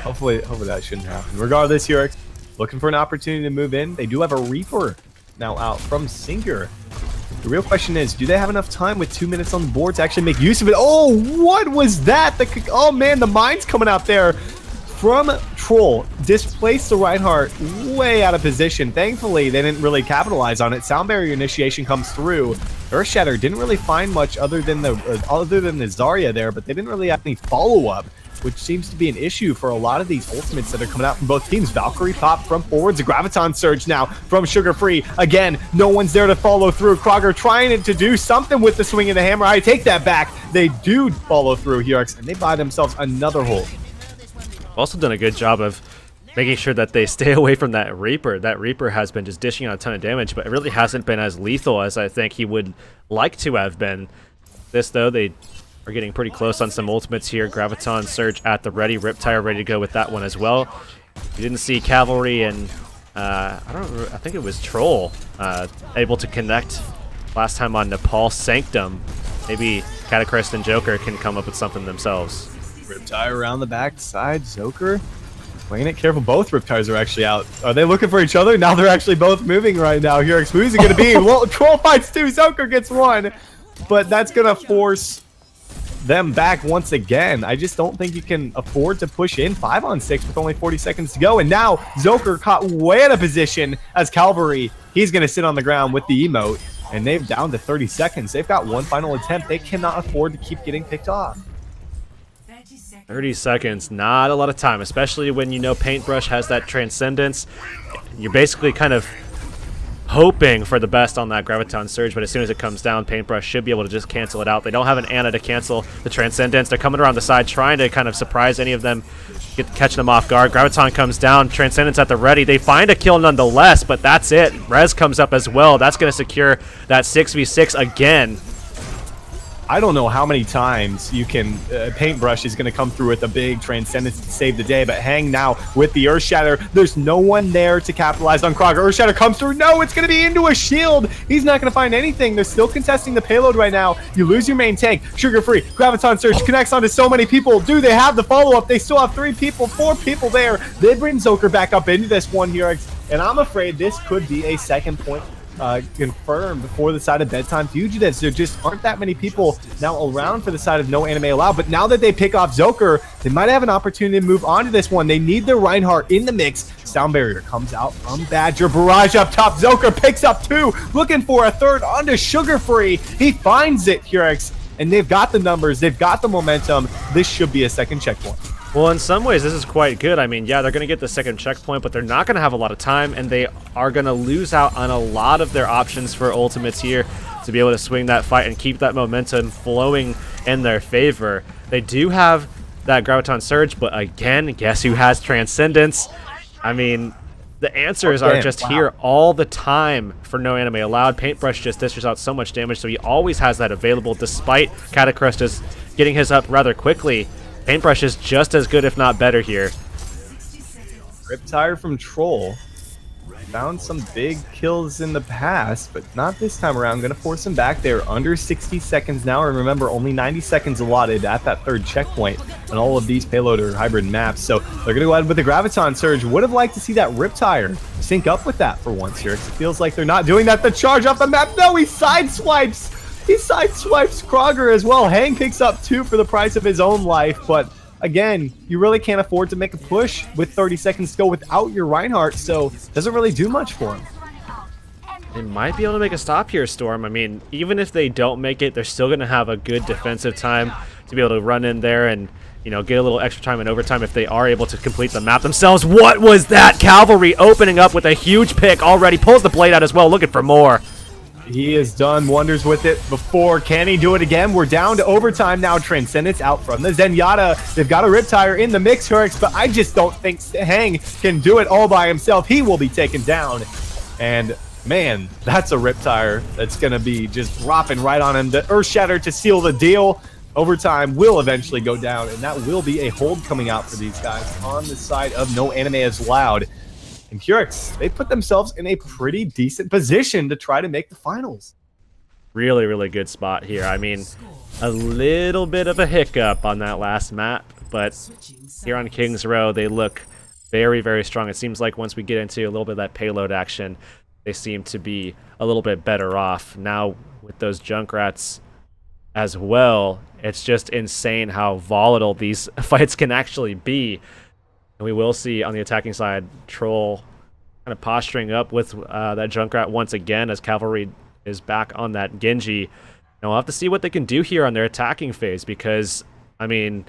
hopefully that shouldn't happen. Regardless, you're looking for an opportunity to move in. They do have a Reaper now out from Sinker. The real question is, do they have enough time with 2 minutes on the board to actually make use of it? Oh, what was that? Oh man, the mine's coming out there from Troll. Displaced the Reinhardt way out of position. Thankfully, they didn't really capitalize on it. Sound barrier initiation comes through. Earthshatter didn't really find much other than the Zarya there, but they didn't really have any follow-up, which seems to be an issue for a lot of these ultimates that are coming out from both teams. Valkyrie pop from forwards. A Graviton Surge now from Sugar Free. Again, no one's there to follow through. Krogger trying to do something with the swing of the hammer. I take that back. They do follow through here, and they buy themselves another hole. Also done a good job of making sure that they stay away from that Reaper. That Reaper has been just dishing out a ton of damage, but it really hasn't been as lethal as I think he would like to have been. This, though, they are getting pretty close on some ultimates here. Graviton Surge at the ready. Riptire ready to go with that one as well. You didn't see Cavalry and I think it was Troll able to connect last time on Nepal Sanctum. Maybe Catachrist and Joker can come up with something themselves. Riptire around the back side. Zoker playing it careful. Both Riptires are actually out. Are they looking for each other? Now they're actually both moving right now. Here, who's it going to be? Well, Troll fights two. Zoker gets one. But that's going to force them back once again. I just don't think you can afford to push in 5-on-6 with only 40 seconds to go. And now Zoker caught way out of position as Cavalry. He's going to sit on the ground with the emote. And they've down to 30 seconds. They've got one final attempt. They cannot afford to keep getting picked off. 30 seconds, not a lot of time, especially when you know Paintbrush has that Transcendence. You're basically kind of hoping for the best on that Graviton Surge, but as soon as it comes down, Paintbrush should be able to just cancel it out. They don't have an Ana to cancel the Transcendence. They're coming around the side, trying to kind of surprise any of them, catching them off guard. Graviton comes down, Transcendence at the ready. They find a kill nonetheless, but that's it. Rez comes up as well. That's going to secure that 6v6 again. I don't know how many times you can Paintbrush is going to come through with a big Transcendence to save the day, but Hang now with the Earthshatter. There's no one there to capitalize on Krogger. Earthshatter comes through. No, it's going to be into a shield. He's not going to find anything. They're still contesting the payload right now. You lose your main tank. Sugar Free. Graviton Surge connects onto so many people. Do they have the follow-up? They still have 3 people, 4 people there. They bring Zoker back up into this one here, and I'm afraid this could be a second point confirmed for the side of Bedtime Fugitives. There just aren't that many people now around for the side of No Anime Allowed, but now that they pick off Zoker, they might have an opportunity to move on to this one. They need their Reinhardt in the mix. Sound Barrier comes out from Badger. Barrage up top. Zoker picks up 2, looking for a third onto Sugar Free. He finds it, Hurex, and they've got the numbers. They've got the momentum. This should be a second checkpoint. Well, in some ways, this is quite good. I mean, yeah, they're going to get the second checkpoint, but they're not going to have a lot of time, and they are going to lose out on a lot of their options for ultimates here to be able to swing that fight and keep that momentum flowing in their favor. They do have that Graviton Surge, but again, guess who has Transcendence? I mean, the answers are just here all the time for No Anime Allowed. Paintbrush just dishes out so much damage, so he always has that available, despite Catacrust just getting his up rather quickly. Paintbrush is just as good, if not better here. Riptire from Troll. Found some big kills in the past, but not this time around. Going to force him back there. Under 60 seconds now. And remember, only 90 seconds allotted at that third checkpoint on all of these payload or hybrid maps. So they're going to go ahead with the Graviton Surge. Would have liked to see that Riptire sync up with that for once here. It feels like they're not doing that. The charge off the map. No, he sideswipes. He sideswipes Krogger as well. Hang picks up 2 for the price of his own life, but again, you really can't afford to make a push with 30 seconds to go without your Reinhardt, so doesn't really do much for him. They might be able to make a stop here, Storm. I mean, even if they don't make it, they're still going to have a good defensive time to be able to run in there and, you know, get a little extra time in overtime if they are able to complete the map themselves. What was that? Cavalry opening up with a huge pick already. Pulls the blade out as well, looking for more. He has done wonders with it before. Can he do it again? We're down to overtime now. Transcendence out from the Zenyatta. They've got a Riptire in the mix, Hurricks, but I just don't think Hang can do it all by himself. He will be taken down. And man, that's a Riptire that's going to be just dropping right on him. The Earthshatter to seal the deal. Overtime will eventually go down, and that will be a hold coming out for these guys on the side of No Anime Allowed. And Hurix, they put themselves in a pretty decent position to try to make the finals. Really, really good spot here. I mean, a little bit of a hiccup on that last map, but here on King's Row, they look very, very strong. It seems like once we get into a little bit of that payload action, they seem to be a little bit better off. Now, with those Junkrats as well, it's just insane how volatile these fights can actually be. And we will see on the attacking side, Troll kind of posturing up with that Junkrat once again as Cavalry is back on that Genji. And we'll have to see what they can do here on their attacking phase because, I mean,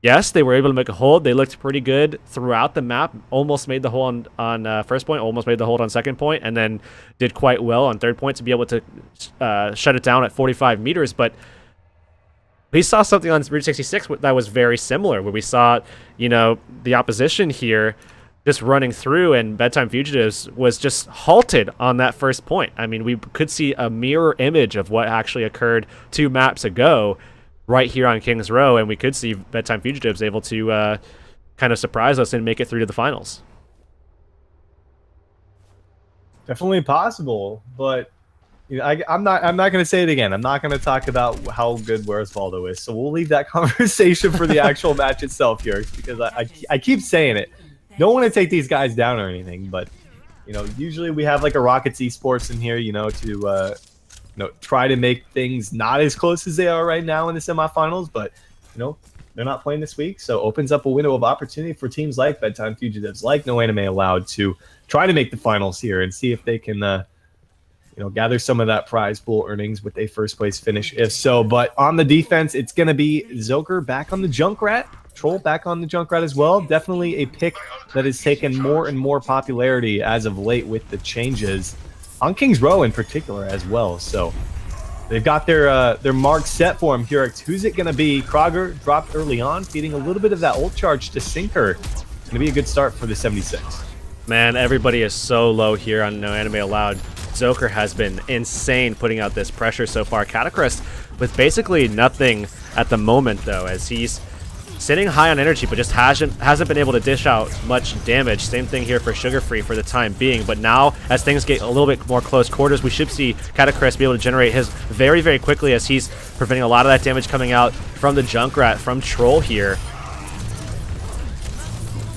yes, they were able to make a hold. They looked pretty good throughout the map. Almost made the hold on first point, almost made the hold on second point, and then did quite well on third point to be able to shut it down at 45 meters. But we saw something on Route 66 that was very similar, where we saw, you know, the opposition here just running through, and Bedtime Fugitives was just halted on that first point. I mean, we could see a mirror image of what actually occurred 2 maps ago right here on King's Row, and we could see Bedtime Fugitives able to kind of surprise us and make it through to the finals. Definitely possible, but you know, I'm not going to say it again. I'm not going to talk about how good Where's Waldo is. So we'll leave that conversation for the actual match itself here, because I keep saying it. Don't want to take these guys down or anything, but you know, usually we have like a Rockets Esports in here, you know, to you know, try to make things not as close as they are right now in the semifinals. But you know, they're not playing this week, so opens up a window of opportunity for teams like Bedtime Fugitives, like No Anime Allowed, to try to make the finals here and see if they can you know, gather some of that prize pool earnings with a first place finish, if so. But on the defense, it's going to be Zoker back on the Junkrat, Troll back on the Junkrat as well. Definitely a pick that has taken more and more popularity as of late with the changes. on King's Row in particular as well. So they've got their mark set for him. Hurix, who's it going to be? Krogr dropped early on, feeding a little bit of that ult charge to Sinker. It's going to be a good start for the 76. Man, everybody is so low here on No Anime Allowed. Zoker has been insane putting out this pressure so far. Catacrysp with basically nothing at the moment, though, as he's sitting high on energy, but just hasn't been able to dish out much damage. Same thing here for Sugar Free for the time being. But now, as things get a little bit more close quarters, we should see Catacrysp be able to generate his very, very quickly, as he's preventing a lot of that damage coming out from the Junkrat, from Troll here.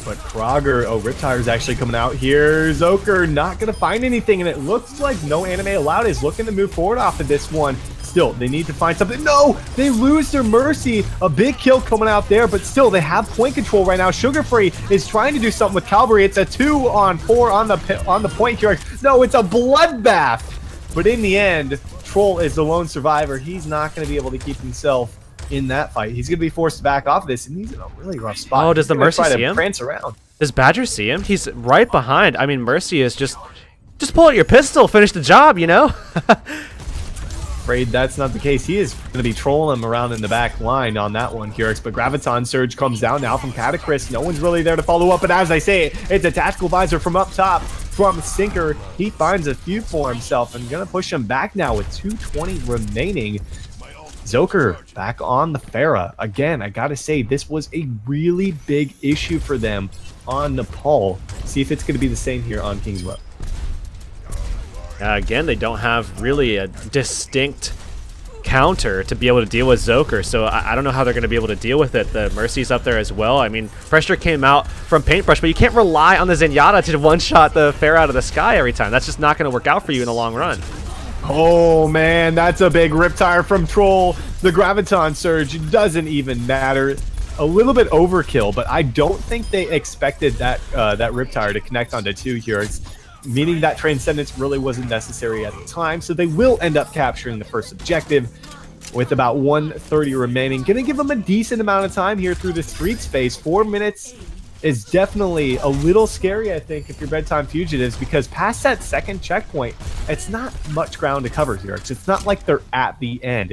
But Krogr, Riptire's actually coming out here. Zoker not going to find anything, and it looks like No Anime Allowed is looking to move forward off of this one. Still, they need to find something. No, they lose their Mercy. A big kill coming out there, but still, they have point control right now. Sugar Free is trying to do something with Cavalry. It's a 2-on-4 on the point here. No, it's a bloodbath. But in the end, Troll is the lone survivor. He's not going to be able to keep himself in that fight. He's going to be forced to back off of this, and he's in a really rough spot. Oh, does the Mercy see him? Prance around. Does Badger see him? He's right behind. I mean, Mercy is just pull out your pistol, finish the job, you know? Afraid that's not the case. He is going to be trolling him around in the back line on that one, Hurix. But Graviton Surge comes down now from Catacrysp. No one's really there to follow up. But as I say, it's a tactical visor from up top from Sinker. He finds a few for himself and going to push him back now with 220 remaining. Zoker back on the Pharah. Again, I got to say, this was a really big issue for them on Nepal. See if it's going to be the same here on King's Row. Again, they don't have really a distinct counter to be able to deal with Zoker, so I don't know how they're going to be able to deal with it. The Mercy's up there as well. I mean, pressure came out from Paintbrush, but you can't rely on the Zenyatta to one-shot the Pharah out of the sky every time. That's just not going to work out for you in the long run. Oh man, that's a big Riptire from Troll. The Graviton Surge doesn't even matter. A little bit overkill, but I don't think they expected that that Riptire to connect onto 2 here. Meaning that Transcendence really wasn't necessary at the time, so they will end up capturing the first objective with about 1:30 remaining. Gonna give them a decent amount of time here through the street space. 4 minutes is definitely a little scary, I think, if you're Bedtime Fugitives, because past that second checkpoint, it's not much ground to cover here. It's not like they're at the end.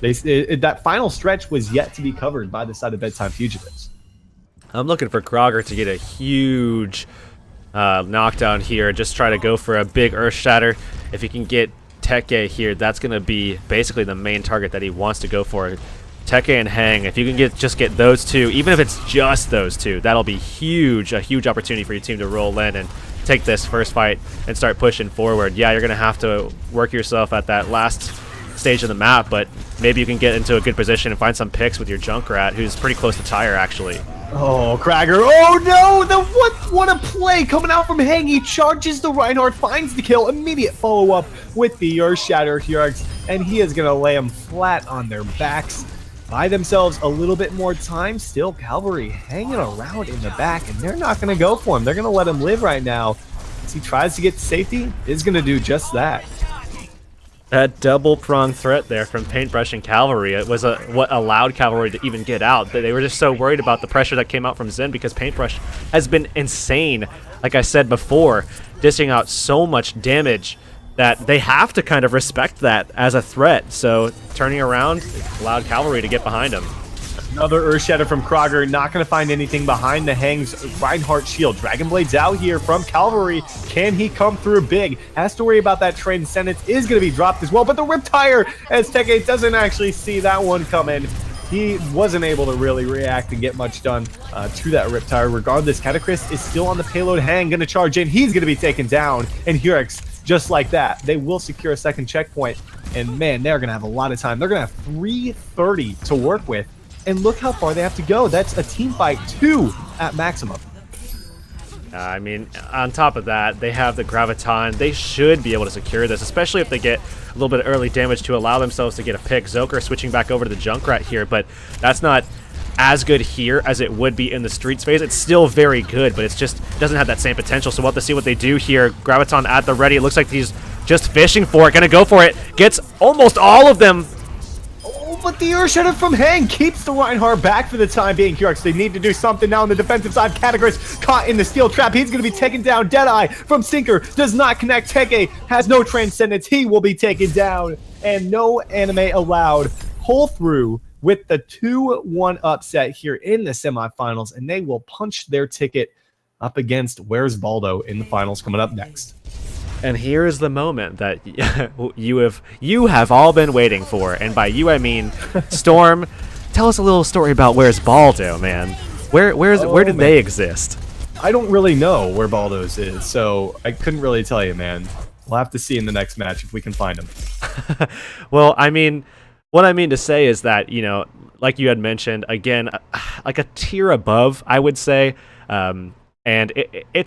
That final stretch was yet to be covered by the side of Bedtime Fugitives. I'm looking for Krogr to get a huge knockdown here. Just try to go for a big Earth Shatter. If he can get Teke here, that's going to be basically the main target that he wants to go for. Teke and Hang, if you can just get those two, even if it's just those two, that'll be huge, a huge opportunity for your team to roll in and take this first fight and start pushing forward. Yeah, you're going to have to work yourself at that last stage of the map, but maybe you can get into a good position and find some picks with your Junkrat, who's pretty close to tire, actually. Oh, Krogr. Oh, no! What a play coming out from Hang. He charges the Reinhardt, finds the kill, immediate follow-up with the Earth Shatter Hurix, and he is going to lay them flat on their backs. Buy themselves a little bit more time. Still, Cavalry hanging around in the back, and they're not going to go for him. They're going to let him live right now. As he tries to get to safety, is going to do just that. That double-pronged threat there from Paintbrush and Cavalry, it was what allowed Cavalry to even get out. They were just so worried about the pressure that came out from Zen, because Paintbrush has been insane, like I said before, dishing out so much damage that they have to kind of respect that as a threat. So turning around allowed Cavalry to get behind him. Another Earth Shatter from Krogr, not going to find anything behind the Hang's Reinhardt shield. Dragon Blade's out here from Cavalry. Can he come through big? Has to worry about that Transcendence, is going to be dropped as well. But the Riptire, as Teke doesn't actually see that one coming. He wasn't able to really react and get much done to that Riptire. Regardless, Catacrysp is still on the payload. Hang going to charge in. He's going to be taken down. And Hurix, just like that, they will secure a second checkpoint. And man, they're going to have a lot of time. They're going to have 3:30 to work with. And look how far they have to go. That's a team fight 2 at maximum. I mean, on top of that, they have the Graviton. They should be able to secure this, especially if they get a little bit of early damage to allow themselves to get a pick. Zoker switching back over to the Junkrat here, but that's not as good here as it would be in the streets phase. It's still very good, but it's just doesn't have that same potential. So we'll have to see what they do here. Graviton at the ready. It looks like he's just fishing for it. Gonna go for it. Gets almost all of them. But But the air shudder from Hang keeps the Reinhardt back for the time being. QRX, they need to do something now on the defensive side. Categories caught in the steel trap. He's going to be taken down. Deadeye from Sinker does not connect. Teke has no transcendence. He will be taken down. And no anime allowed. Pull through with the 2-1 upset here in the semifinals. And they will punch their ticket up against Where's Baldo in the finals coming up next. And here is the moment that you have all been waiting for, and by you I mean Storm. Tell us a little story about Where's Baldo, man. Where did they exist? I don't really know where Baldo's is, so I couldn't really tell you, man. We'll have to see in the next match if we can find him. Well, I mean, what I mean to say is that, you know, like you had mentioned, again, like a tier above, I would say. And it's